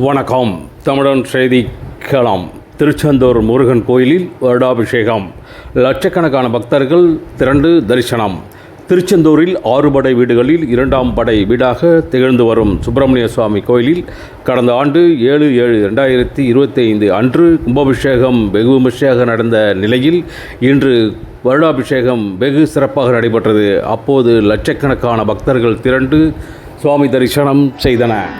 வணக்கம். தமிழன் செய்தி கேளாம். திருச்செந்தூர் முருகன் கோயிலில் வருடாபிஷேகம். லட்சக்கணக்கான பக்தர்கள் திரண்டு தரிசனம். திருச்செந்தூரில் 6 படை வீடுகளில் 2ஆம் படை வீடாக திகழ்ந்து வரும் சுப்பிரமணிய சுவாமி கோயிலில் கடந்த ஆண்டு 7/7/2025 அன்று கும்பாபிஷேகம் வெகு விமர்சையாக நடந்த நிலையில் இன்று வருடாபிஷேகம் வெகு சிறப்பாக நடைபெற்றது. அப்போது லட்சக்கணக்கான பக்தர்கள் திரண்டு சுவாமி தரிசனம் செய்தனர்.